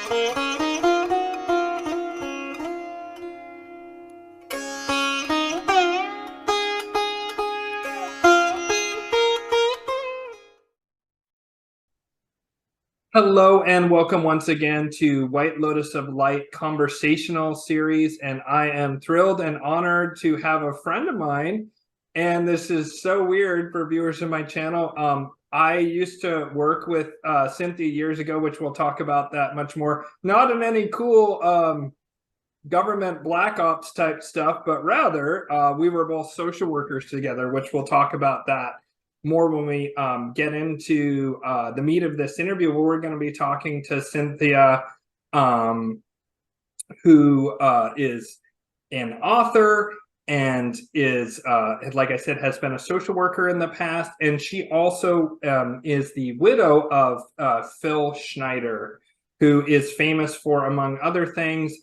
Hello and welcome once again to White Lotus of Light conversational series, and I am thrilled and honored to have a friend of mine, and this is so weird for viewers of my channel. I used to work with Cynthia years ago, which we'll talk about that much more, not in any cool government black ops type stuff, but rather we were both social workers together, which we'll talk about that more when we get into the meat of this interview, where we're going to be talking to Cynthia, who is an author and is, like I said, has been a social worker in the past. And she also is the widow of Phil Schneider, who is famous for, among other things,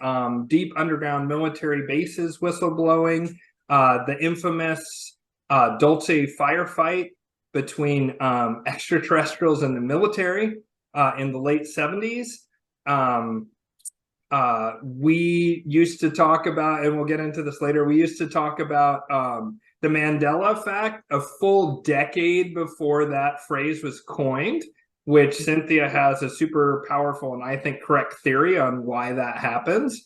deep underground military bases whistleblowing, the infamous Dulce firefight between extraterrestrials and the military in the late 70s. We used to talk about, and we'll get into this later, we used to talk about the Mandela effect a full decade before that phrase was coined, which Cynthia has a super powerful and I think correct theory on why that happens.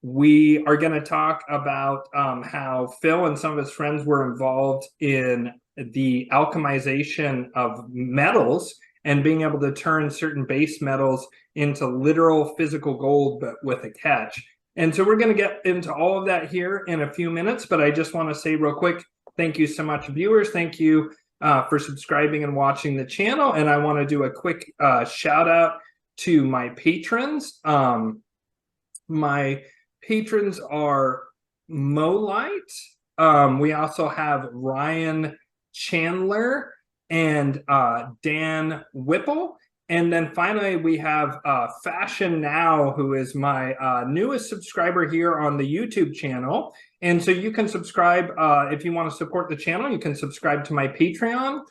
We are going to talk about how Phil and some of his friends were involved in the alchemization of metals and being able to turn certain base metals into literal physical gold, but with a catch. And so we're going to get into all of that here in a few minutes, but I just want to say real quick, thank you so much, viewers. Thank you for subscribing and watching the channel. And I want to do a quick shout out to my patrons. My patrons are Molite. We also have Ryan Chandler and Dan Whipple. And then finally, we have Fashion Now, who is my newest subscriber here on the YouTube channel. And so you can subscribe if you want to support the channel. You can subscribe to my Patreon,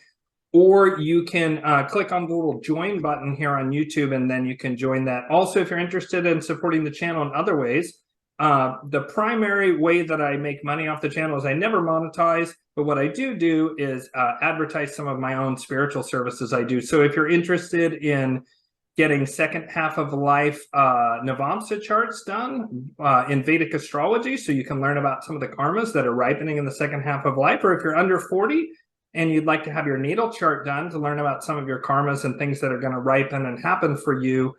or you can click on the little join button here on YouTube, and then you can join that. Also, if you're interested in supporting the channel in other ways, the primary way that I make money off the channel is I never monetize, but what I do is advertise some of my own spiritual services I do. So if you're interested in getting second half of life Navamsa charts done in Vedic astrology, so you can learn about some of the karmas that are ripening in the second half of life, or if you're under 40 and you'd like to have your natal chart done to learn about some of your karmas and things that are going to ripen and happen for you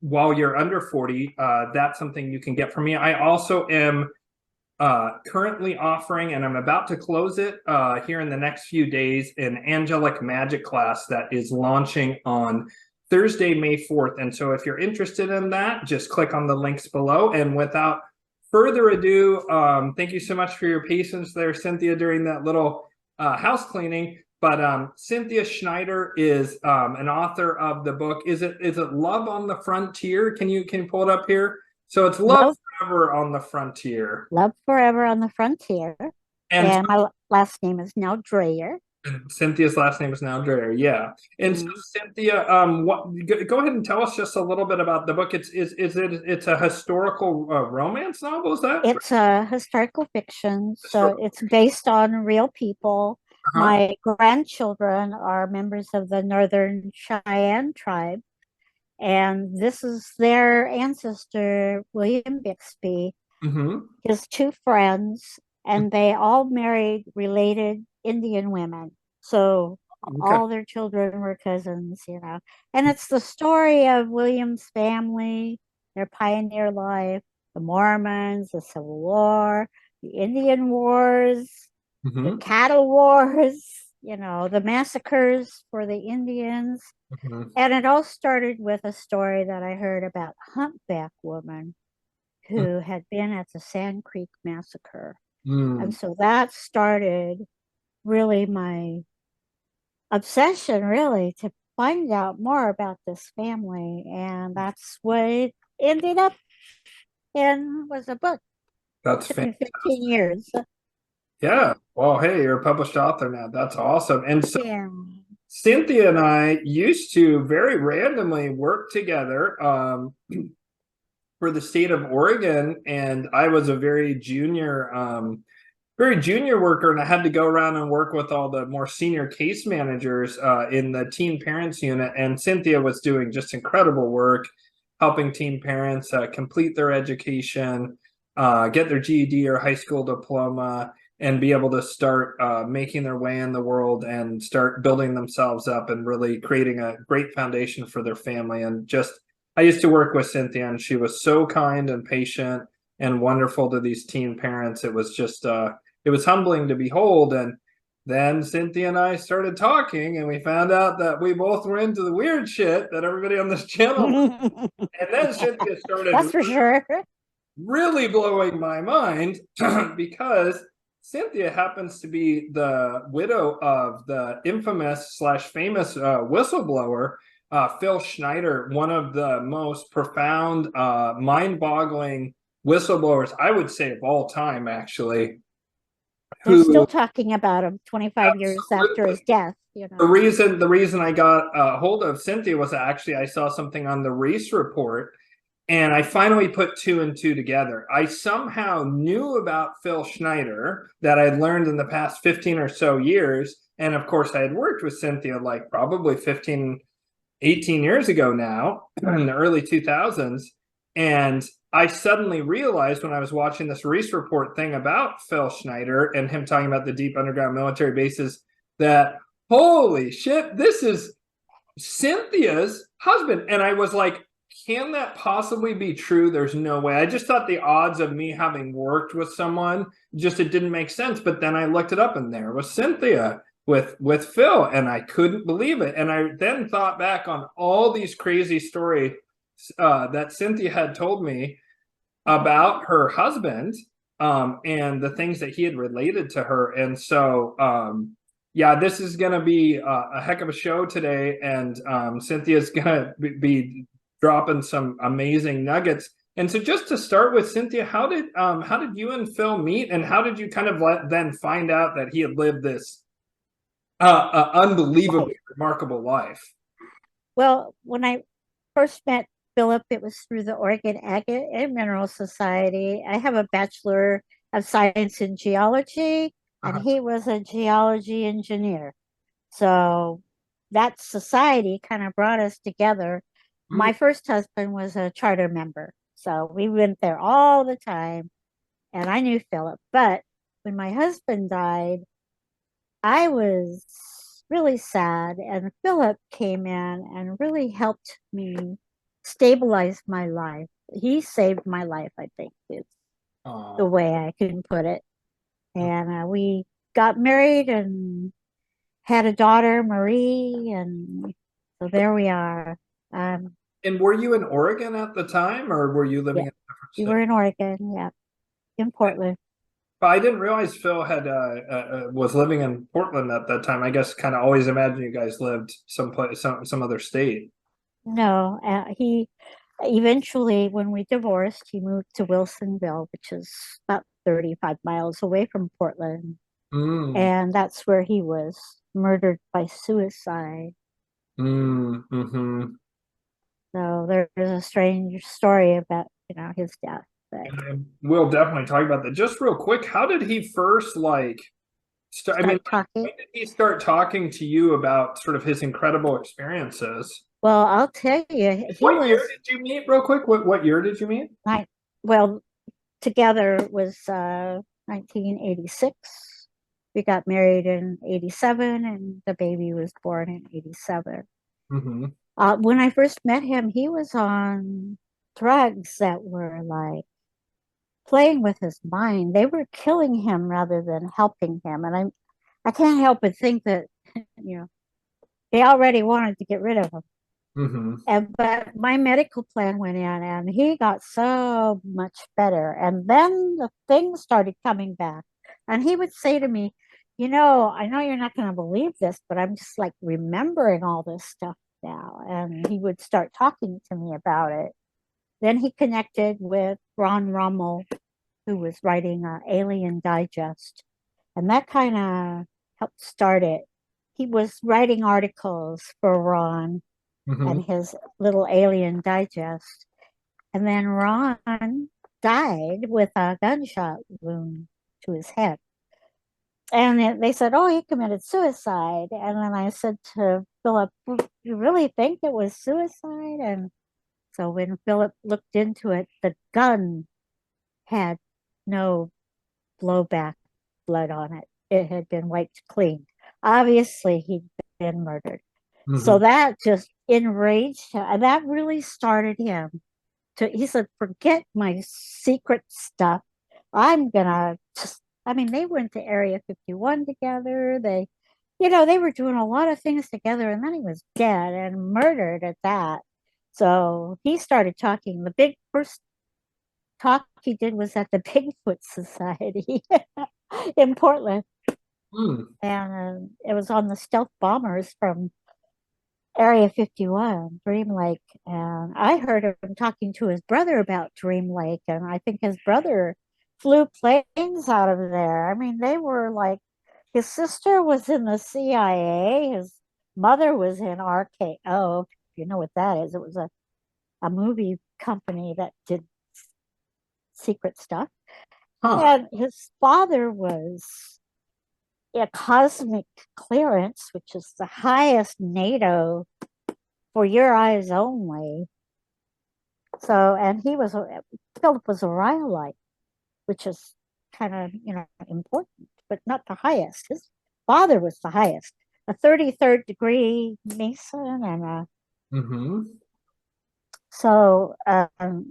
while you're under 40, that's something you can get from me. I also am currently offering, and I'm about to close it here in the next few days, an angelic magic class that is launching on Thursday, May 4th. And so if you're interested in that, just click on the links below. And without further ado, thank you so much for your patience there, Cynthia, during that little house cleaning. But Cynthia Schneider is an author of the book. Is it Love on the Frontier? Can you pull it up here? So it's Love Forever on the Frontier. Love Forever on the Frontier. And my last name is now Drayer. Cynthia's last name is now Drayer, yeah. And so Cynthia, go ahead and tell us just a little bit about the book. It's a historical romance novel, is that? It's a historical fiction, so it's based on real people. My grandchildren are members of the Northern Cheyenne tribe, and this is their ancestor, William Bixby, his two friends, and they all married related Indian women. So all their children were cousins, you know. And it's the story of William's family, their pioneer life, the Mormons, the Civil War, the Indian Wars, the cattle wars, you know, the massacres for the Indians. And it all started with a story that I heard about a humpback woman who had been at the Sand Creek Massacre. And so that started really my obsession, really, to find out more about this family. And that's what it ended up in, was a book. That's it took me 15 years. Yeah. Well, hey, you're a published author now. That's awesome. And so Cynthia and I used to very randomly work together for the state of Oregon, and I was a very junior worker, and I had to go around and work with all the more senior case managers in the teen parents unit. And Cynthia was doing just incredible work, helping teen parents complete their education, get their GED or high school diploma, and be able to start making their way in the world and start building themselves up and really creating a great foundation for their family. And just, I used to work with Cynthia, and she was so kind and patient and wonderful to these teen parents. It was just, it was humbling to behold. And then Cynthia and I started talking, and we found out that we both were into the weird shit that everybody on this channel. And then Cynthia started, that's for sure, really blowing my mind because Cynthia happens to be the widow of the infamous slash famous whistleblower, Phil Schneider, one of the most profound, mind-boggling whistleblowers, I would say, of all time, actually. They're still talking about him 25 years after his death. You know, the reason I got a hold of Cynthia was actually I saw something on the Reese report, and I finally put two and two together. I somehow knew about Phil Schneider that I'd learned in the past 15 or so years. And of course, I had worked with Cynthia like probably 15, 18 years ago now, in the early 2000s. And I suddenly realized when I was watching this Reese report thing about Phil Schneider and him talking about the deep underground military bases that, holy shit, this is Cynthia's husband. And I was like, can that possibly be true? There's no way. I just thought the odds of me having worked with someone, just it didn't make sense. But then I looked it up, and there was Cynthia with Phil, and I couldn't believe it. And I then thought back on all these crazy stories that Cynthia had told me about her husband, and the things that he had related to her. And so yeah, this is going to be a heck of a show today, and Cynthia's going to be dropping some amazing nuggets. And so just to start with, Cynthia, how did you and Phil meet, and how did you kind of then find out that he had lived this unbelievably remarkable life? Well, when I first met Philip, it was through the Oregon Agate and Mineral Society. I have a Bachelor of Science in Geology, and he was a geology engineer. So that society kind of brought us together. My first husband was a charter member, so we went there all the time, and I knew Philip. But when my husband died, I was really sad, and Philip came in and really helped me stabilize my life. He saved my life, I think, is the way I can put it. And we got married and had a daughter, Marie, and so there we are. And were you in Oregon at the time, or were you living in a different state? We were in Oregon, yeah, in Portland. But I didn't realize Phil had was living in Portland at that time. I guess kind of always imagined you guys lived someplace, some other state. No, he eventually, when we divorced, he moved to Wilsonville, which is about 35 miles away from Portland. And that's where he was murdered by suicide. Mm-hmm. So there's a strange story about, his death. We'll definitely talk about that. Just real quick, how did he first start? I mean, when did he start talking to you about sort of his incredible experiences? Well, I'll tell you. What year did you meet, real quick? What year did you meet? Well, together was 1986. We got married in 87, and the baby was born in 87. Mm-hmm. When I first met him, he was on drugs that were like playing with his mind. They were killing him rather than helping him. And I can't help but think that, they already wanted to get rid of him. Mm-hmm. But my medical plan went in, and he got so much better. And then the things started coming back. And he would say to me, I know you're not going to believe this, but I'm just like remembering all this stuff now. And he would start talking to me about it. Then he connected with Ron Rummel, who was writing Alien Digest. And that kind of helped start it. he was writing articles for Ron Mm-hmm. and his little alien digest. And then Ron died with a gunshot wound to his head. And they said, oh, he committed suicide. And then I said to Philip, you really think it was suicide? And so when Philip looked into it, the gun had no blowback blood on it. It had been wiped clean. Obviously, he'd been murdered. Mm-hmm. So that just enraged him. And that really started him to, he said, forget my secret stuff. I'm going to just, I mean, they went to Area 51 together. They were doing a lot of things together. And then he was dead and murdered at that. So he started talking. The first talk he did was at the Bigfoot Society in Portland. Mm. And it was on the stealth bombers from Area 51, Dream Lake. And I heard him talking to his brother about Dream Lake. And I think his brother flew planes out of there. I mean, they were like, his sister was in the CIA, his mother was in RKO. If you know what that is, it was a movie company that did secret stuff. Huh. And his father was a cosmic clearance, which is the highest NATO for your eyes only. So, and Philip was a rhyolite, which is kind of, important, but not the highest. His father was the highest, a 33rd degree Mason. Mm-hmm. So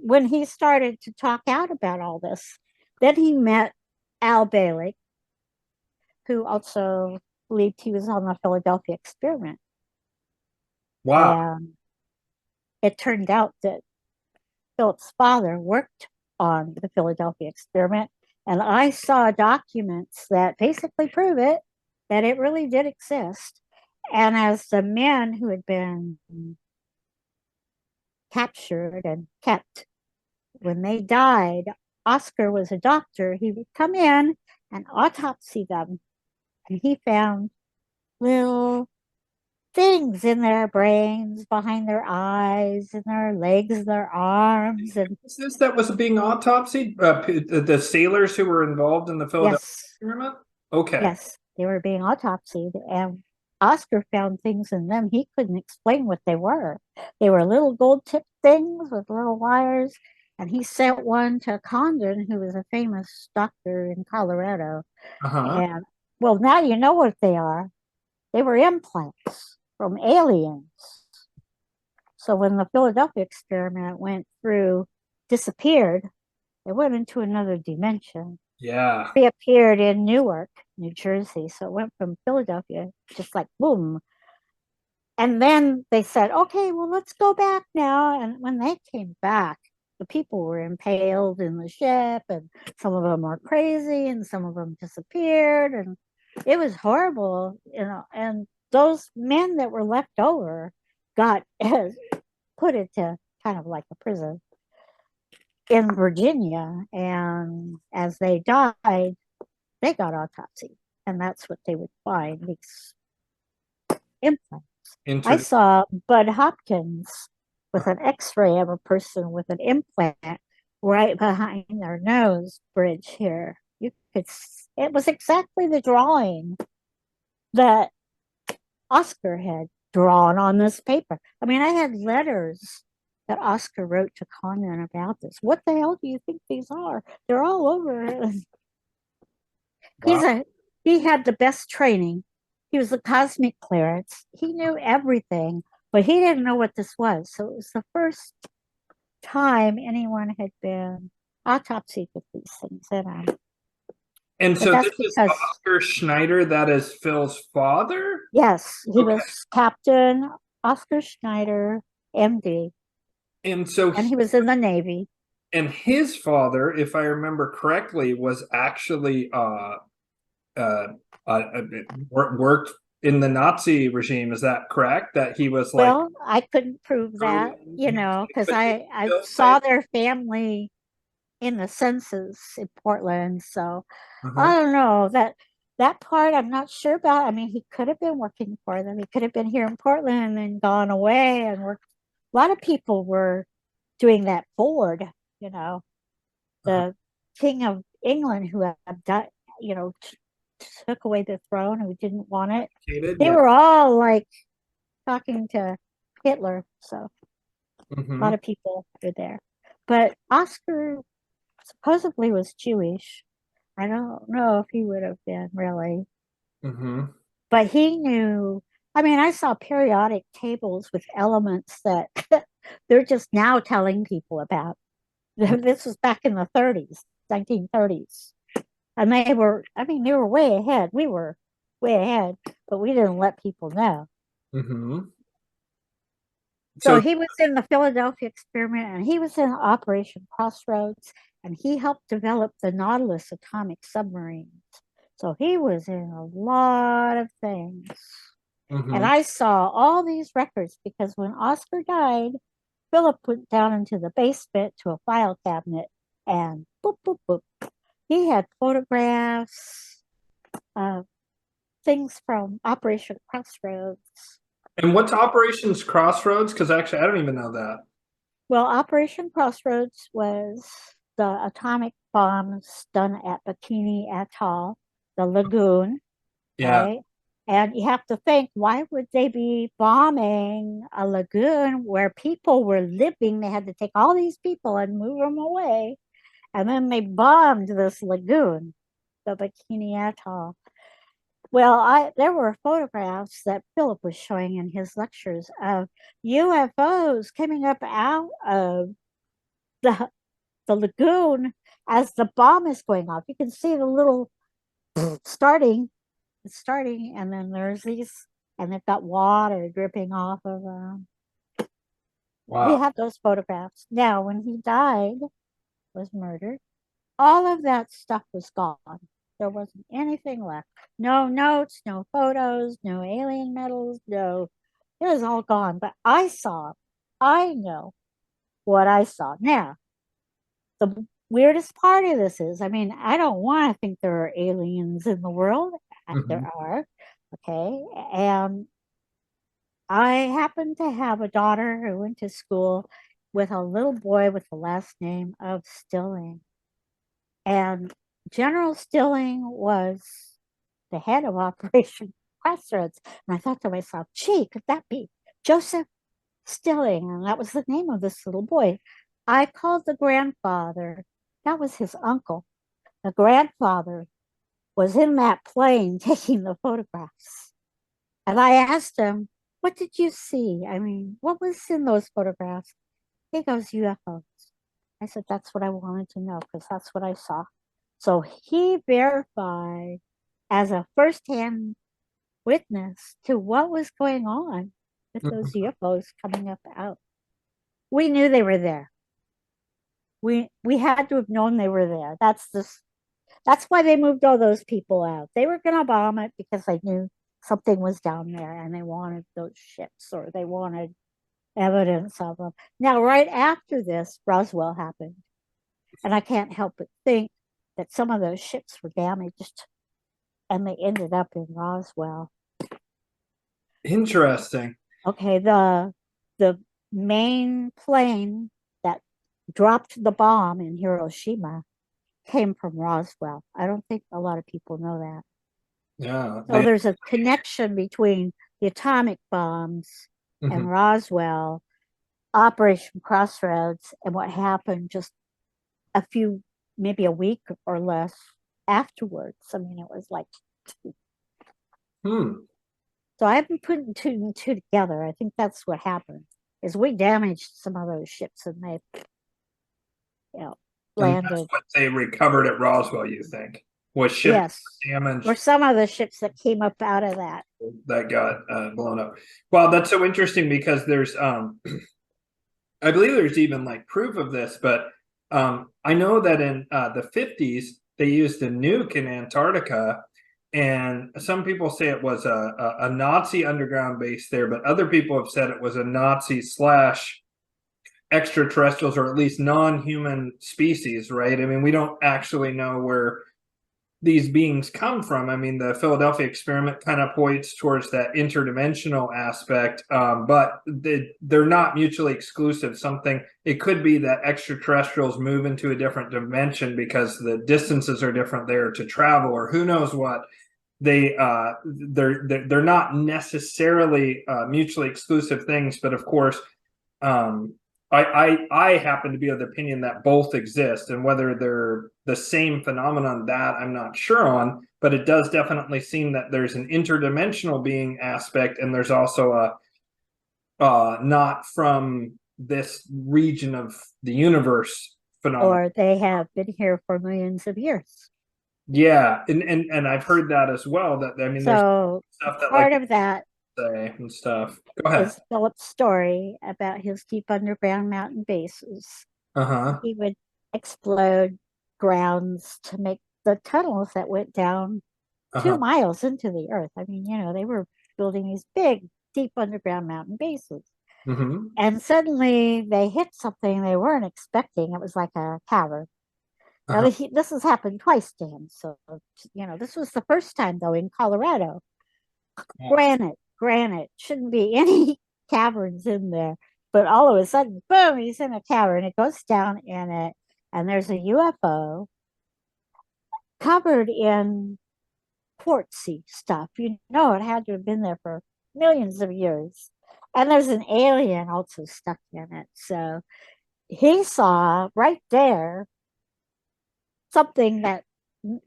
when he started to talk out about all this, then he met Al Bielek, who also believed he was on the Philadelphia experiment. Wow. And it turned out that Philip's father worked on the Philadelphia experiment. And I saw documents that basically prove it, that it really did exist. And as the men who had been captured and kept, when they died, Oscar was a doctor. He would come in and autopsy them. And he found little things in their brains, behind their eyes, in their legs, their arms, and Is this that was being autopsied? The sailors who were involved in the Philadelphia yes, experiment? Okay. yes, they were being autopsied. And Oscar found things in them he couldn't explain what they were. They were little gold tipped things with little wires. And he sent one to Condon, who was a famous doctor in Colorado. Uh-huh. And well, now you know what they are. They were implants from aliens. So when the Philadelphia experiment disappeared, it went into another dimension, Yeah. reappeared in Newark, New Jersey. So it went from Philadelphia, just like boom. And then they said, okay, well, let's go back now. And when they came back, the people were impaled in the ship, and some of them were crazy, and some of them disappeared. And it was horrible, And those men that were left over got put into kind of like a prison in Virginia. And as they died, they got autopsy. And that's what they would find, these implants. I Interesting. saw Bud Hopkins with an x-ray of a person with an implant right behind their nose bridge here. It was exactly the drawing that Oscar had drawn on this paper. I mean, I had letters that Oscar wrote to Condon about this. What the hell do you think these are? They're all over. Wow. He had the best training. He was a cosmic clearance. He knew everything, but he didn't know what this was. So it was the first time anyone had been autopsied with these things. And But so that's this is because, Oscar Schneider, that is Phil's father? yes, he Okay. was Captain Oscar Schneider, MD, And so and he was in the Navy. and his father, if I remember correctly, was actually uh, worked in the Nazi regime. Is that correct? That he was like Well, I couldn't prove that, he was because like a I potato saw type? their family in the census in Portland. So Uh-huh. I don't know that That part I'm not sure about. I mean, he could have been working for them. He could have been here in Portland and then gone away and worked. A lot of people were doing that forward, you know, the King of England who had died, you know, took away the throne, who didn't want it. They Yeah. were all like talking to Hitler. So a lot of people were there. But Oscar supposedly was Jewish. I don't know if he would have been really, but he knew. I mean, I saw periodic tables with elements that they're just now telling people about. This was back in the 30s, 1930s. And they were, I mean, they were way ahead. We were way ahead, but we didn't let people know. So So, he was in the Philadelphia experiment and he was in Operation Crossroads and he helped develop the Nautilus atomic submarines. So he was in a lot of things. And I saw all these records because when Oscar died, Philip went down into the basement to a file cabinet and boop, boop, boop. He had photographs of things from Operation Crossroads. and what's Operations Crossroads? Because actually, I don't even know that. Well, Operation Crossroads was the atomic bombs done at Bikini Atoll, the lagoon, Yeah. right? And you have to think, why would they be bombing a lagoon where people were living? They had to take all these people and move them away. And then they bombed this lagoon, the Bikini Atoll. Well, there were photographs that Philip was showing in his lectures of UFOs coming up out of the the lagoon as the bomb is going off. You can see the little starting, and then there's these, and they've got water dripping off of them. We Wow. have those photographs. Now, when he died, was murdered, all of that stuff was gone. There wasn't anything left. No notes, no photos, no alien medals, no, it was all gone. But I know what I saw. Now, the weirdest part of this is, I mean, I don't want to think there are aliens in the world. There are, okay. And I happen to have a daughter who went to school with a little boy with the last name of Stilling. And General Stilling was the head of Operation Crossroads. And I thought to myself, gee, could that be Joseph Stilling? And that was the name of this little boy. I called the grandfather. That was his uncle. The grandfather was in that plane taking the photographs. And I asked him, what did you see? I mean, what was in those photographs? He goes, UFOs. I said, that's what I wanted to know because that's what I saw. So he verified as a firsthand witness to what was going on with those UFOs coming up out. We knew they were there. We had to have known they were there. That's why they moved all those people out. They were going to bomb it because they knew something was down there and they wanted those ships or they wanted evidence of them. Now, right after this, Roswell happened. And I can't help but think that some of those ships were damaged and they ended up in Roswell. Interesting. Okay, the main plane that dropped the bomb in Hiroshima came from Roswell. I don't think a lot of people know that. Yeah. So there's a connection between the atomic bombs and Roswell, Operation Crossroads, and what happened just maybe a week or less afterwards. I mean, it was like. So I've been putting two and two together. I think that's what happened. Is we damaged some of those ships and they, landed. And that's what they recovered at Roswell, you think? Was ships damaged? Or some of the ships that came up out of that got blown up. Well, that's so interesting because there's I believe there's even like proof of this, but I know that in the 50s they used a nuke in Antarctica, and some people say it was a Nazi underground base there, but other people have said it was a Nazi / extraterrestrials, or at least non-human species, right? I mean, we don't actually know where these beings come from. I mean, the Philadelphia experiment kind of points towards that interdimensional aspect, but they're not mutually exclusive. It could be that extraterrestrials move into a different dimension because the distances are different there to travel, or who knows what. They're not necessarily mutually exclusive things, but of course, I happen to be of the opinion that both exist, and whether they're the same phenomenon, that I'm not sure on, but it does definitely seem that there's an interdimensional being aspect, and there's also a not from this region of the universe phenomenon. Or they have been here for millions of years. Yeah, and I've heard that as well. That I mean, there's So stuff that part of that say and stuff. Go ahead. is Philip's story about his deep underground mountain bases. Uh-huh. He would explode grounds to make the tunnels that went down 2 miles into the earth. I mean, they were building these big, deep underground mountain bases. Mm-hmm. And suddenly they hit something they weren't expecting. It was like a cavern. Now, this has happened twice to him. So, this was the first time, though, in Colorado. Granite, shouldn't be any caverns in there. But all of a sudden, boom, he's in a cavern. It goes down in it, and there's a UFO covered in quartzy stuff. It had to have been there for millions of years. And there's an alien also stuck in it. So he saw right there something that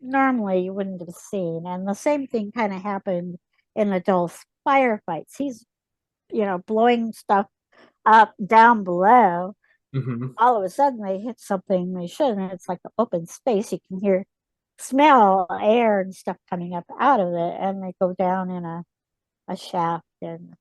normally you wouldn't have seen. And the same thing kind of happened in Adolph's firefights. He's, blowing stuff up down below. Mm-hmm. All of a sudden they hit something they shouldn't. It's like open space. You can smell air and stuff coming up out of it, and they go down in a shaft, and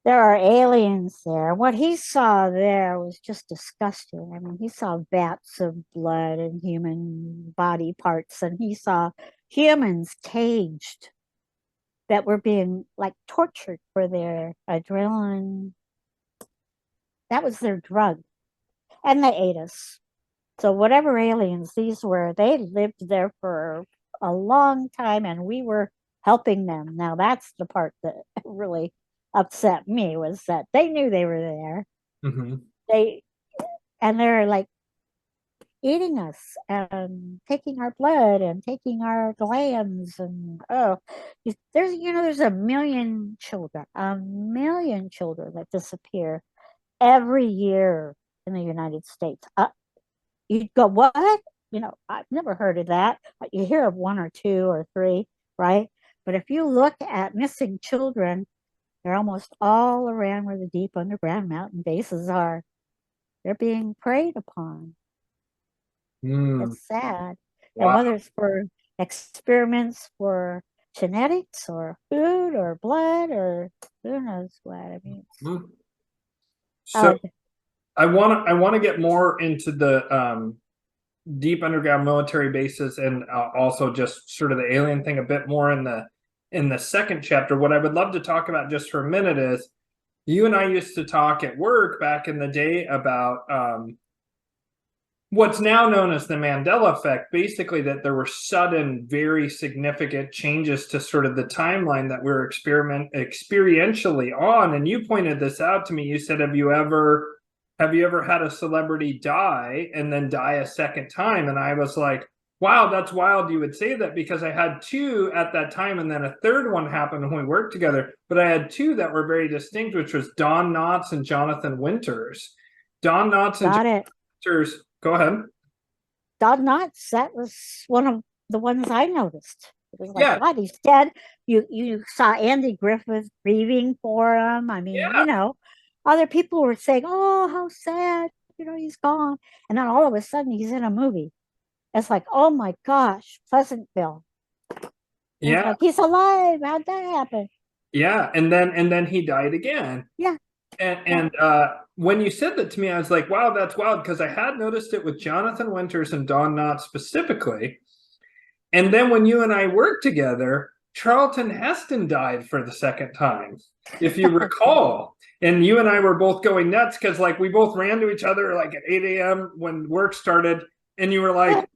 there are aliens there. What he saw there was just disgusting. I mean, he saw vats of blood and human body parts, and he saw humans caged that were being like tortured for their adrenaline. That was their drug. And they ate us. So whatever aliens these were, they lived there for a long time, and we were helping them. Now that's the part that really upset me, was that they knew they were there. Mm-hmm. They're like eating us and taking our blood and taking our glands, and there's a million children that disappear every year in the United States. You'd go, what? I've never heard of that. You hear of one or two or three, right? But if you look at missing children, they're almost all around where the deep underground mountain bases are. They're being preyed upon. It's sad. Wow. And whether it's for experiments for genetics or food or blood or who knows what. I mean, so I want to get more into the deep underground military bases, and also just sort of the alien thing a bit more in the second chapter. What I would love to talk about just for a minute is, you and I used to talk at work back in the day about what's now known as the Mandela effect, basically that there were sudden, very significant changes to sort of the timeline that we're experientially on. And you pointed this out to me. You said, have you ever had a celebrity die and then die a second time? And I was like, wow, that's wild you would say that, because I had two at that time, and then a third one happened when we worked together. But I had two that were very distinct, which was Don Knotts and Jonathan Winters. Don Knotts and Jonathan Winters. Go ahead. Don Knotts, that was one of the ones I noticed. It was like, God, he's dead. You saw Andy Griffith grieving for him. I mean, other people were saying, oh, how sad, he's gone. And then all of a sudden he's in a movie. It's like, oh my gosh, Pleasantville. Yeah. Like, he's alive. How'd that happen? Yeah. And then he died again. Yeah. And when you said that to me, I was like, wow, that's wild, because I had noticed it with Jonathan Winters and Don Knotts specifically. And then when you and I worked together, Charlton Heston died for the second time, if you recall. And you and I were both going nuts, because we both ran to each other at 8 a.m. when work started. And you were like,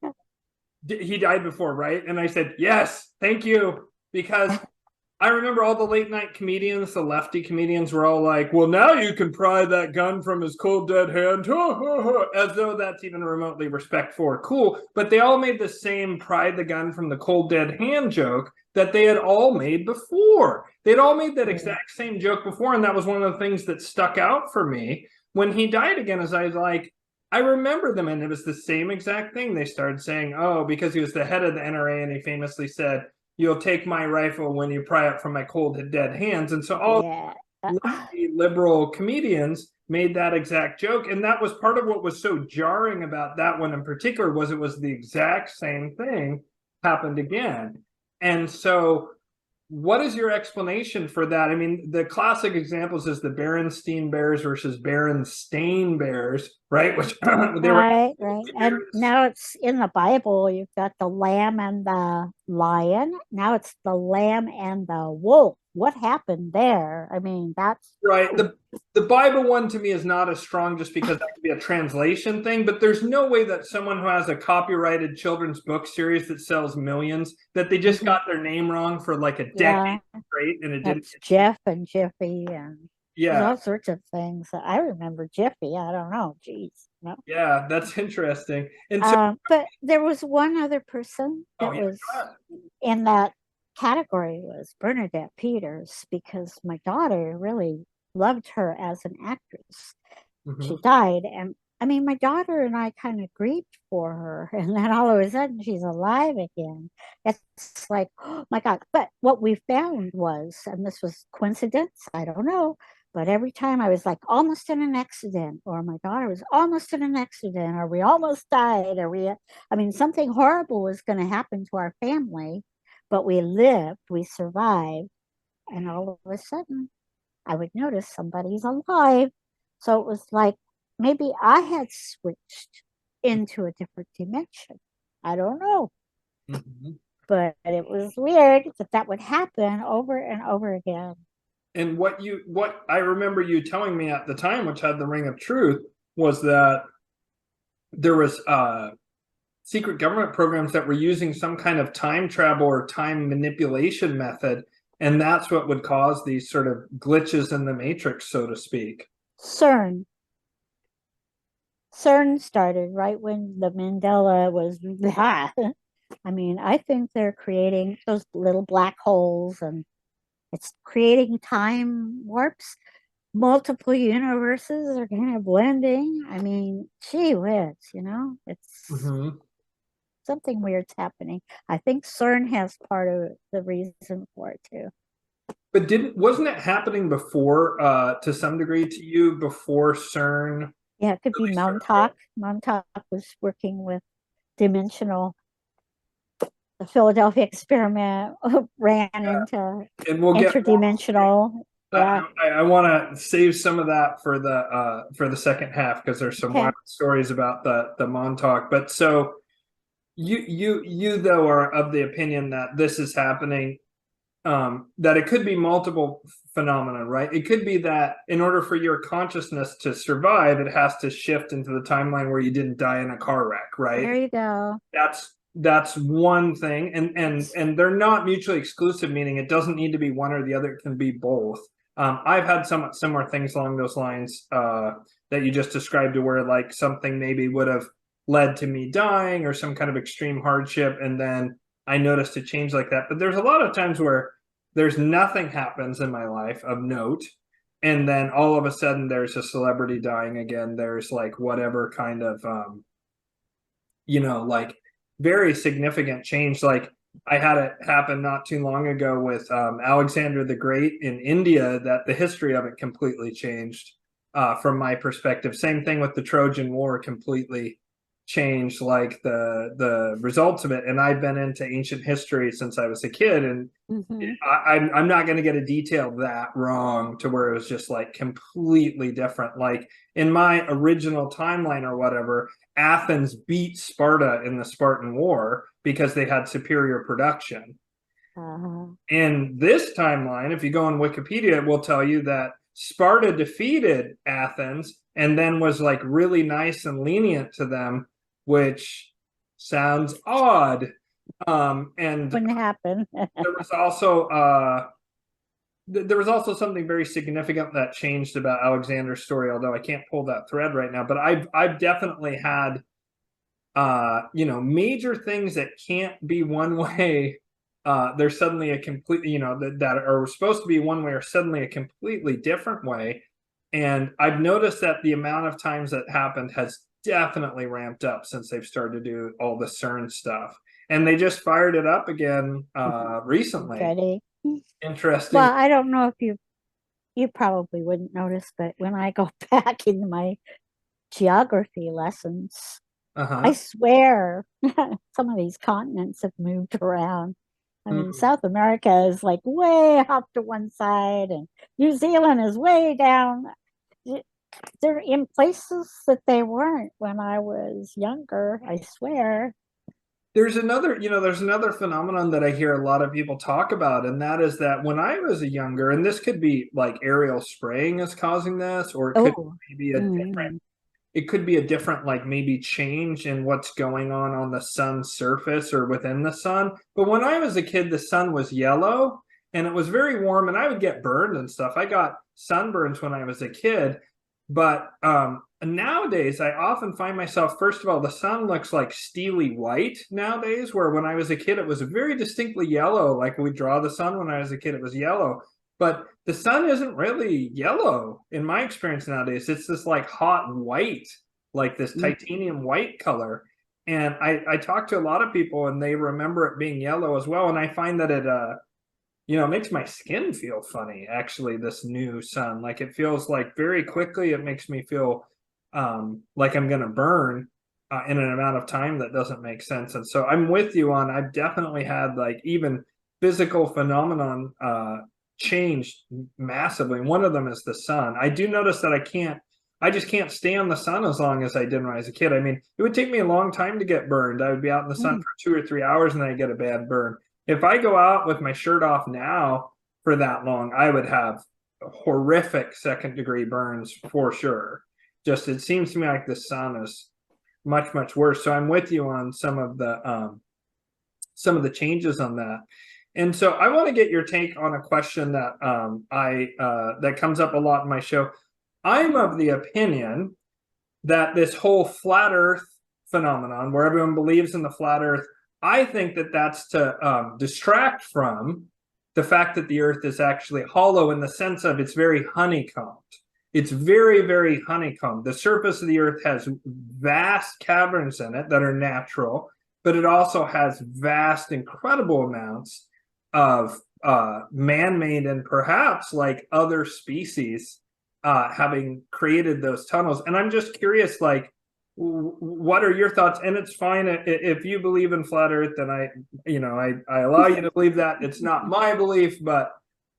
he died before, right? And I said, yes, thank you. Because I remember all the late night comedians, the lefty comedians were all like, well, now you can pry that gun from his cold dead hand. As though that's even remotely respectful or cool. But they all made the same pry the gun from the cold dead hand joke that they had all made before. They'd all made that exact same joke before. And that was one of the things that stuck out for me when he died again, as I was like, I remember them, and it was the same exact thing. They started saying, oh, because he was the head of the NRA, and he famously said, you'll take my rifle when you pry it from my cold dead hands. And so all liberal comedians made that exact joke. And that was part of what was so jarring about that one in particular, was it was the exact same thing happened again. And so what is your explanation for that? I mean, the classic examples is the Berenstein Bears versus Berenstain Bears, right? Which right. And now it's in the Bible. You've got the lamb and the lion. Now it's the lamb and the wolf. What happened there? I mean, that's right. The Bible one to me is not as strong, just because that could be a translation thing. But there's no way that someone who has a copyrighted children's book series that sells millions, that they just got their name wrong for like a decade straight, and it didn't. Jeff and Jiffy and all sorts of things. I remember Jiffy. I don't know. Geez. No. Yeah, that's interesting. And so, but there was one other person that was in that category, was Bernadette Peters, because my daughter really loved her as an actress. She died, and I mean, my daughter and I kind of grieved for her, and then all of a sudden she's alive again. It's like, oh my God. But what we found was, and this was coincidence, I don't know, but every time I was like almost in an accident, or my daughter was almost in an accident, or we almost died, or I mean, something horrible was going to happen to our family, but we lived, we survived, and all of a sudden I would notice somebody's alive. So it was like maybe I had switched into a different dimension. I don't know. But it was weird that would happen over and over again. And what I remember you telling me at the time, which had the ring of truth, was that there was secret government programs that were using some kind of time travel or time manipulation method, and that's what would cause these sort of glitches in the matrix, so to speak. CERN started right when the Mandela was. I mean, I think they're creating those little black holes, and it's creating time warps. Multiple universes are kind of blending. I mean, gee whiz, it's something weird's happening. I think CERN has part of the reason for it too. But wasn't it happening before, to some degree, to you, before CERN? Yeah, it could be Montauk. Montauk was working with dimensional. The Philadelphia experiment ran into interdimensional. I want to save some of that for the second half, because there's some wild stories about the Montauk. But so you though are of the opinion that this is happening, that it could be multiple phenomena, right? It could be that in order for your consciousness to survive, it has to shift into the timeline where you didn't die in a car wreck, right? There you go. That's one thing, and they're not mutually exclusive, meaning it doesn't need to be one or the other. It can be both. I've had somewhat similar things along those lines that you just described, to where like something maybe would have led to me dying or some kind of extreme hardship, and then I noticed a change like that. But there's a lot of times where there's nothing happens in my life of note, and then all of a sudden there's a celebrity dying again. There's like whatever kind of like very significant change. Like I had it happen not too long ago with Alexander the Great in India, that the history of it completely changed from my perspective. Same thing with the Trojan War, completely changed like the results of it. And I've been into ancient history since I was a kid, and I'm not going to get a detail that wrong to where it was just like completely different. Like in my original timeline or whatever, Athens beat Sparta in the Spartan War because they had superior production. In this timeline, if you go on Wikipedia, it will tell you that Sparta defeated Athens and then was like really nice and lenient to them, which sounds odd. And Wouldn't happen. there was also there was also something very significant that changed about Alexander's story, although I can't pull that thread right now. But I've definitely had major things that can't be one way. There's suddenly a complete, that are supposed to be one way are suddenly a completely different way. And I've noticed that the amount of times that happened has definitely ramped up since they've started to do all the CERN stuff. And they just fired it up again recently. Ready. Interesting. Well, I don't know if you probably wouldn't notice, but when I go back into my geography lessons, I swear some of these continents have moved around. I mean, South America is like way off to one side, and New Zealand is way down. They're in places that they weren't when I was younger, I swear. There's another phenomenon that I hear a lot of people talk about, and that is that when I was younger, and this could be like aerial spraying is causing this, or it could be a different like maybe change in what's going on the sun's surface or within the sun. But when I was a kid, the sun was yellow and it was very warm, and I would get burned and stuff. I got sunburns when I was a kid, but nowadays I often find myself, first of all, the sun looks like steely white nowadays, where when I was a kid it was very distinctly yellow. Like we draw the sun when I was a kid, it was yellow. But the sun isn't really yellow in my experience nowadays. It's this like hot white, like this titanium white color. And I talk to a lot of people and they remember it being yellow as well. And I find that it makes my skin feel funny, actually, this new sun. Like it feels like very quickly, it makes me feel like I'm going to burn in an amount of time that doesn't make sense. And so I'm with you on, I've definitely had like even physical phenomenon changed massively. One of them is the sun. I do notice that I just can't stand the sun as long as I did when I was a kid. I mean, it would take me a long time to get burned. I would be out in the sun for 2 or 3 hours and then I get a bad burn. If I go out with my shirt off now for that long, I would have horrific second-degree burns for sure. Just it seems to me like the sun is much, much worse. So I'm with you on some of the changes on that. And so I want to get your take on a question that that comes up a lot in my show. I'm of the opinion that this whole flat Earth phenomenon, where everyone believes in the flat Earth, I think that that's to distract from the fact that the Earth is actually hollow, in the sense of it's very honeycombed. It's very, very honeycombed. The surface of the Earth has vast caverns in it that are natural, but it also has vast, incredible amounts of man-made and perhaps like other species having created those tunnels. And I'm just curious, like, what are your thoughts? And it's fine if you believe in flat Earth, then I allow you to believe that. It's not my belief, but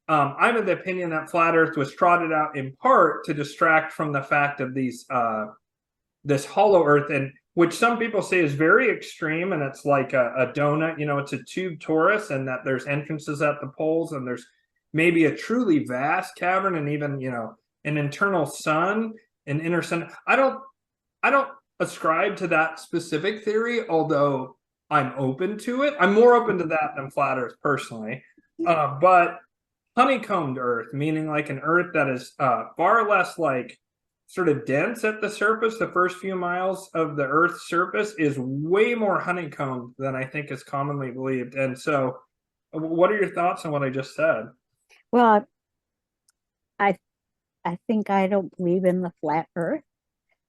I'm of the opinion that flat Earth was trotted out in part to distract from the fact of this hollow Earth, and which some people say is very extreme, and it's like a donut. It's a tube torus, and that there's entrances at the poles, and there's maybe a truly vast cavern, and even an internal sun, an inner sun. I don't ascribe to that specific theory, although I'm open to it. I'm more open to that than flat Earth personally. But honeycombed Earth, meaning like an Earth that is far less like sort of dense at the surface, the first few miles of the Earth's surface is way more honeycombed than I think is commonly believed. And so what are your thoughts on what I just said? Well, I think I don't believe in the flat Earth.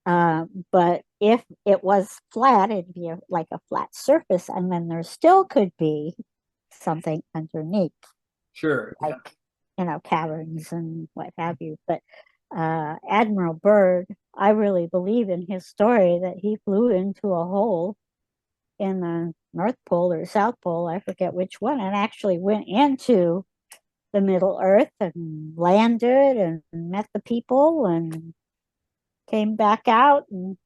But if it was flat, it'd be like a flat surface, and then there still could be something underneath. Sure. Like, caverns and what have you. But Admiral Byrd, I really believe in his story that he flew into a hole in the North Pole or South Pole, I forget which one, and actually went into the Middle Earth and landed and met the people and came back out, and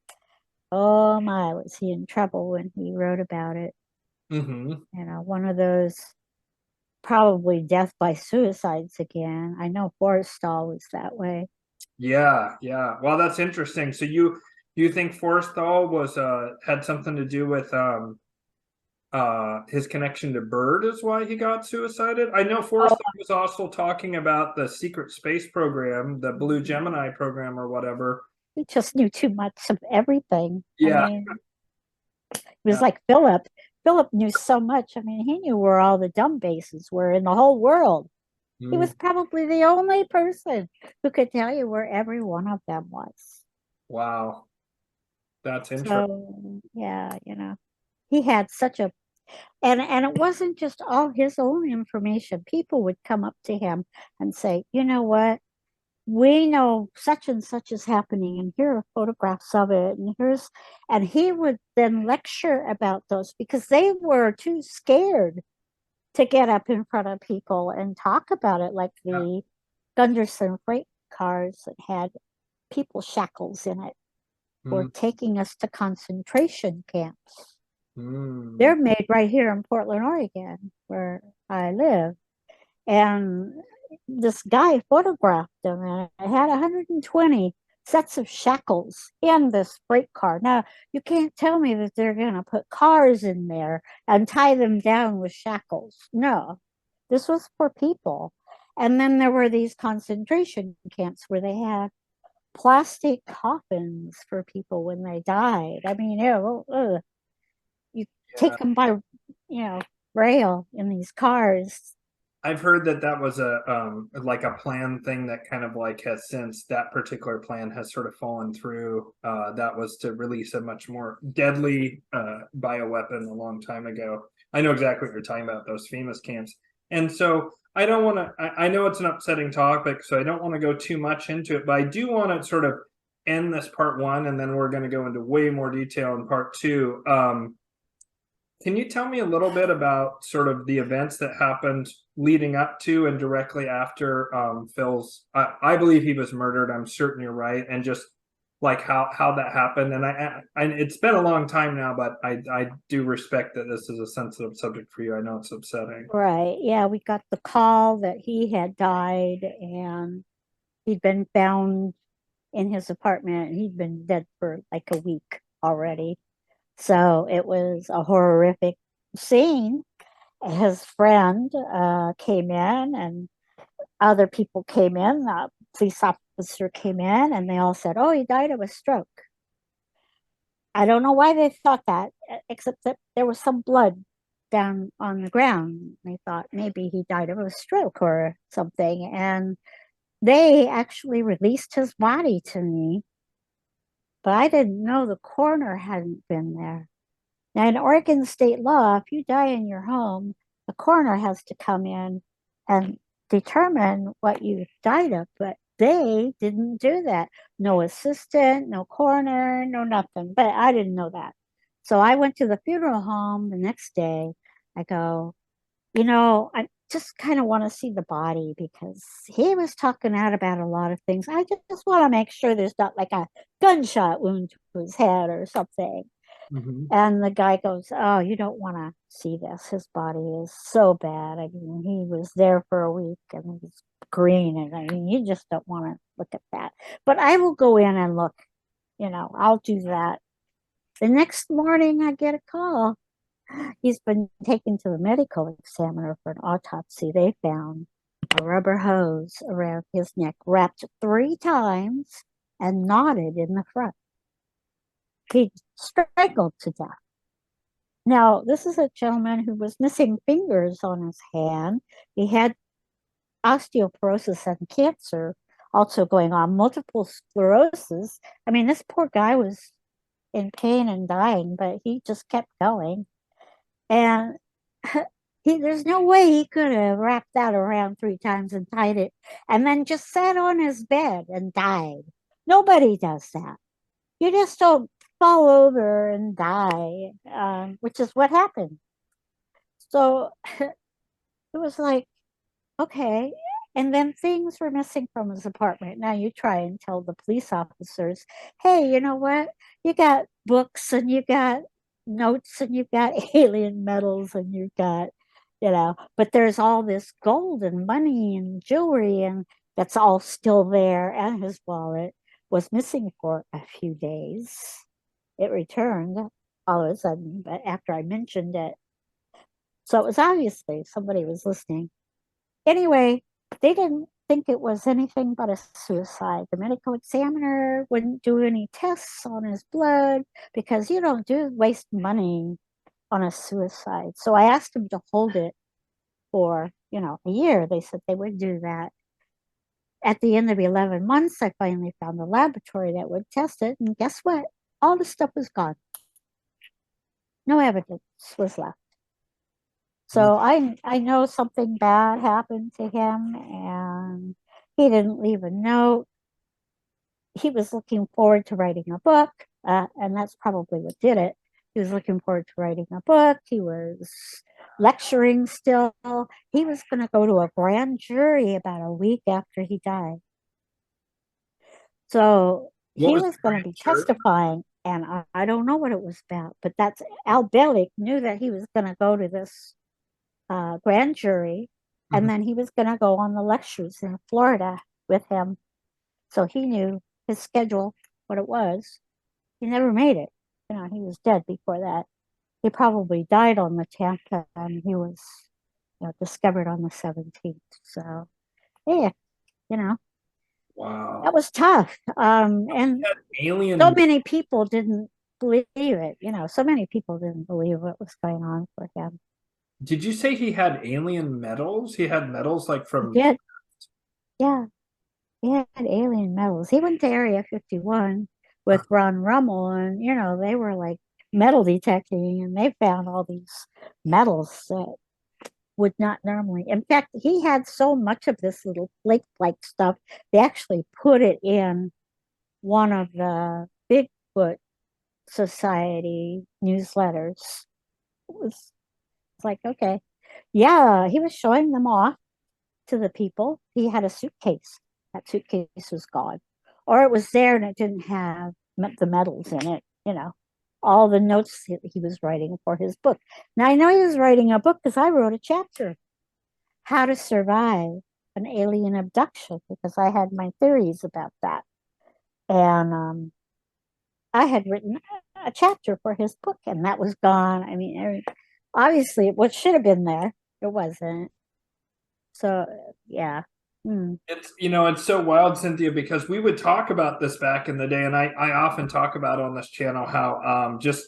oh my, was he in trouble when he wrote about it. One of those probably death by suicides again. I know Forrestal was that way. Yeah. Well, that's interesting. So you Do you think Forrestal was had something to do with his connection to Bird is why he got suicided? I know Oh, Forrestal was also talking about the secret space program, the Blue Gemini program or whatever. he just knew too much of everything. I Yeah. mean, it was Yeah. like Philip. Philip knew so much. I mean, he knew where all the dumb bases were in the whole world. He Mm, was probably the only person who could tell you where every one of them was. wow. That's interesting. So, yeah, he had such a and it wasn't just all his own information. People would come up to him and say, "You know what? We know such and such is happening, and here are photographs of it, and he would then lecture about those because they were too scared to get up in front of people and talk about it, like Yeah. the Gunderson freight cars that had people shackles in it for Mm, taking us to concentration camps. mm, They're made right here in Portland, Oregon, where I live. And this guy photographed them, and it had 120 sets of shackles in this freight car. Now, you can't tell me that they're going to put cars in there and tie them down with shackles. No, this was for people. And then there were these concentration camps where they had plastic coffins for people when they died. I mean, you yeah. take them by, rail in these cars. I've heard that that was a like a plan thing that kind of like has since that particular plan has sort of fallen through. That was to release a much more deadly bioweapon a long time ago. I know exactly what you're talking about, those famous camps. And so I don't want to, I know it's an upsetting topic, so I don't want to go too much into it, but I do want to sort of end this part one, and then we're going to go into way more detail in part two. Can you tell me a little bit about sort of the events that happened leading up to and directly after Phil's? I believe he was murdered. I'm certain you're right, and just like how that happened. And it's been a long time now, but I do respect that this is a sensitive subject for you. I know it's upsetting. Right. Yeah, we got the call that he had died and he'd been found in his apartment. He'd been dead for like a week already. So it was a horrific scene. His friend came in and other people came in. The police officer came in and they all said, "Oh, he died of a stroke." I don't know why they thought that, except that there was some blood down on the ground. They thought maybe he died of a stroke or something. And they actually released his body to me, but I didn't know the coroner hadn't been there. Now, in Oregon state law, if you die in your home, the coroner has to come in and determine what you died of, but they didn't do that. No assistant, no coroner, no nothing. But I didn't know that. So I went to the funeral home the next day. I go, I just kind of want to see the body because he was talking out about a lot of things. I just want to make sure there's not like a gunshot wound to his head or something. Mm-hmm. And the guy goes, "Oh, you don't want to see this. His body is so bad. I mean, he was there for a week and he's green. And I mean, you just don't want to look at that. But I will go in and look, I'll do that." The next morning, I get a call. He's been taken to the medical examiner for an autopsy. They found a rubber hose around his neck, wrapped 3 times and knotted in the front. He strangled to death. Now, this is a gentleman who was missing fingers on his hand. He had osteoporosis and cancer also going on, multiple sclerosis. I mean, this poor guy was in pain and dying, but he just kept going. And there's no way he could have wrapped that around 3 times and tied it and then just sat on his bed and died. Nobody does that. You just don't fall over and die, which is what happened. So it was like, okay. And then things were missing from his apartment. Now you try and tell the police officers, "Hey, you know what? You got books and you got notes and you've got alien medals and you've got, but there's all this gold and money and jewelry and that's all still there and his wallet. was missing for a few days. It returned all of a sudden, but after I mentioned it. So it was obviously somebody was listening. Anyway, they didn't think it was anything but a suicide. The medical examiner wouldn't do any tests on his blood because you don't waste money on a suicide. So I asked him to hold it for, a year. They said they would do that. At the end of 11 months, I finally found a laboratory that would test it. And guess what? All the stuff was gone. No evidence was left. So I know something bad happened to him, and he didn't leave a note. He was looking forward to writing a book, and that's probably what did it. He was looking forward to writing a book. He was lecturing still. He was going to go to a grand jury about a week after he died. So he was going to be testifying, and I don't know what it was about, but that's Al Bielek knew that he was going to go to this grand jury, and then he was going to go on the lectures in Florida with him. So he knew his schedule, what it was. He never made it. He was dead before that. He probably died on the 10th, and he was discovered on the 17th. So, yeah, Wow. that was tough. And so many people didn't believe it. So many people didn't believe what was going on for him. Did you say he had alien medals? He had medals like from... He did. Yeah. He had alien medals. He went to Area 51 with Ron Rummel, and, they were like metal detecting, and they found all these metals that would not normally. In fact, he had so much of this little flake-like stuff, they actually put it in one of the Bigfoot Society newsletters. It's like, okay. Yeah, he was showing them off to the people. He had a suitcase. That suitcase was gone. Or it was there and it didn't have the medals in it, all the notes that he was writing for his book. Now, I know he was writing a book because I wrote a chapter, How to Survive an Alien Abduction, because I had my theories about that. And I had written a chapter for his book, and that was gone. I mean, obviously, what should have been there, it wasn't. So, yeah. It's so wild, Cynthia, because we would talk about this back in the day, and I often talk about on this channel how just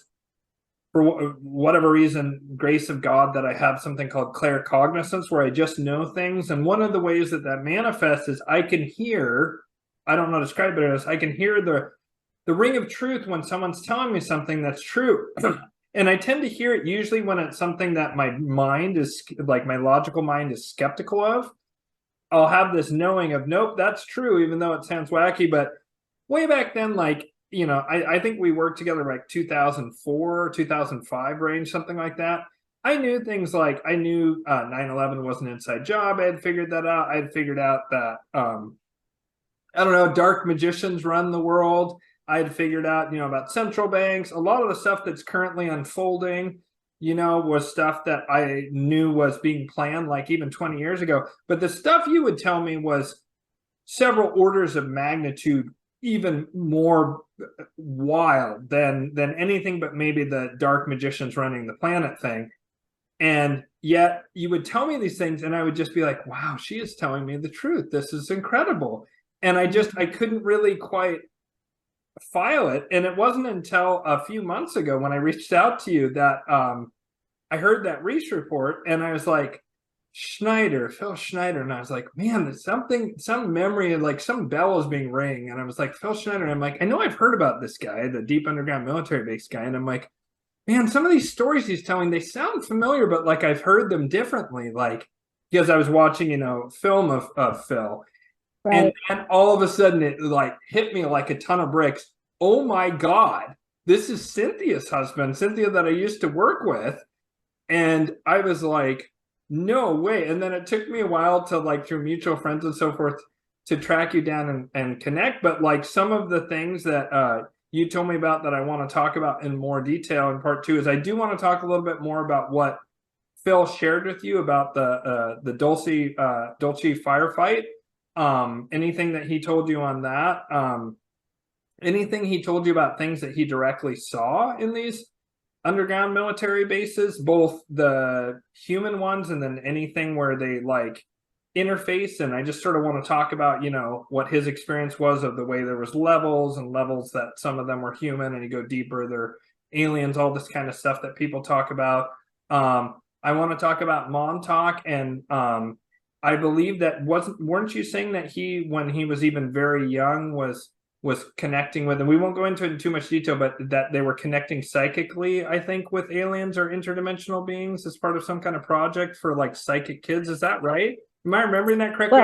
for whatever reason, grace of God, that I have something called claircognizance, where I just know things. And one of the ways that manifests is I can hear, I don't know how to describe it as, I can hear the ring of truth when someone's telling me something that's true. And I tend to hear it usually when it's something that my mind is, like my logical mind is skeptical of. I'll have this knowing of, nope, that's true, even though it sounds wacky. But way back then, like, I think we worked together like 2004, 2005 range, something like that. I knew things like, I knew 9/11 was an inside job. I had figured that out. I had figured out that, I don't know, dark magicians run the world. I had figured out, about central banks. A lot of the stuff that's currently unfolding, was stuff that I knew was being planned, like even 20 years ago. But the stuff you would tell me was several orders of magnitude even more wild than anything but maybe the dark magicians running the planet thing. And yet you would tell me these things, and I would just be like, wow, she is telling me the truth. This is incredible. And I couldn't really quite file it. And it wasn't until a few months ago when I reached out to you that I heard that Reese report, and I was like, Phil Schneider. And I was like, man, there's some memory of like some bell was being ringing. And I was like, Phil Schneider. And I'm like, I know I've heard about this guy, the deep underground military base guy. And I'm like, man, some of these stories he's telling, they sound familiar, but like I've heard them differently. Like, because I was watching, film of Phil. Right. And then all of a sudden it like hit me like a ton of bricks. Oh my God, this is Cynthia's husband, Cynthia that I used to work with. And I was like, no way. And then it took me a while to, like, through mutual friends and so forth, to track you down and connect. But like some of the things that you told me about that I want to talk about in more detail in part 2 is I do want to talk a little bit more about what Phil shared with you about the Dulce firefight. Anything that he told you on that. anything he told you about things that he directly saw in these underground military bases, both the human ones and then anything where they like interface? And I just sort of want to talk about, you know, what his experience was of the way there was levels and levels that some of them were human and you go deeper, they're aliens, all this kind of stuff that people talk about. I want to talk about Montauk, and I believe that weren't you saying that he, when he was even very young, was connecting with, and we won't go into it in too much detail, but that they were connecting psychically, I think, with aliens or interdimensional beings as part of some kind of project for like psychic kids. Is that right? Am I remembering that correctly?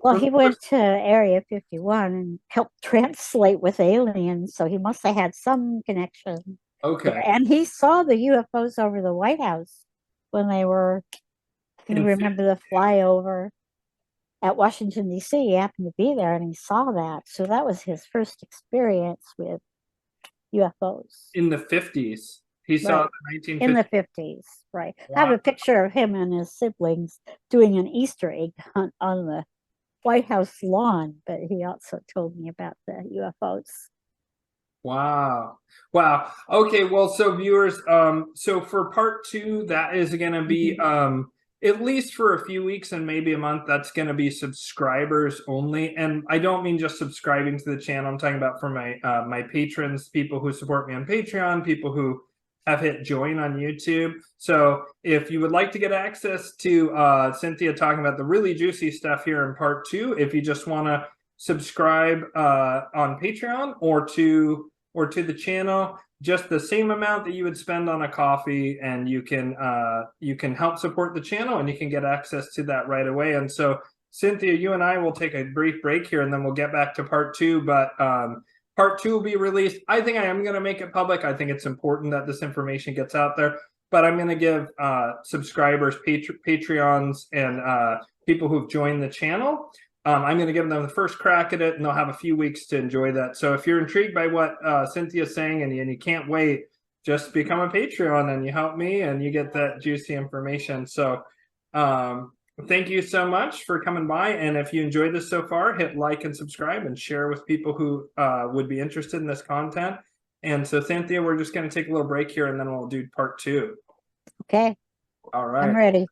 Well, he went to Area 51 and helped translate with aliens, so he must have had some connection. Okay. And he saw the UFOs over the White House when they were, you remember the flyover at Washington, D.C. He happened to be there and he saw that. So that was his first experience with UFOs. In the 50s. He saw Right. the 1950s. In the 50s, right. Wow. I have a picture of him and his siblings doing an Easter egg hunt on the White House lawn, but he also told me about the UFOs. Wow. Wow. Okay, well, so viewers, so for part 2, that is going to be at least for a few weeks and maybe a month, that's going to be subscribers only. And I don't mean just subscribing to the channel. I'm talking about for my my patrons, people who support me on Patreon, people who have hit join on YouTube. So if you would like to get access to Cynthia talking about the really juicy stuff here in part 2, if you just want to subscribe on Patreon or to the channel, just the same amount that you would spend on a coffee, and you can help support the channel and you can get access to that right away. And so Cynthia, you and I will take a brief break here and then we'll get back to part 2, but part 2 will be released. I think I am going to make it public. I think it's important that this information gets out there, but I'm going to give subscribers, Patreons, and people who've joined the channel, I'm going to give them the first crack at it, and they'll have a few weeks to enjoy that. So if you're intrigued by what Cynthia's saying and you can't wait, just become a Patreon and you help me and you get that juicy information. So thank you so much for coming by. And if you enjoyed this so far, hit like and subscribe and share with people who would be interested in this content. And so, Cynthia, we're just going to take a little break here and then we'll do part 2. Okay. All right. I'm ready.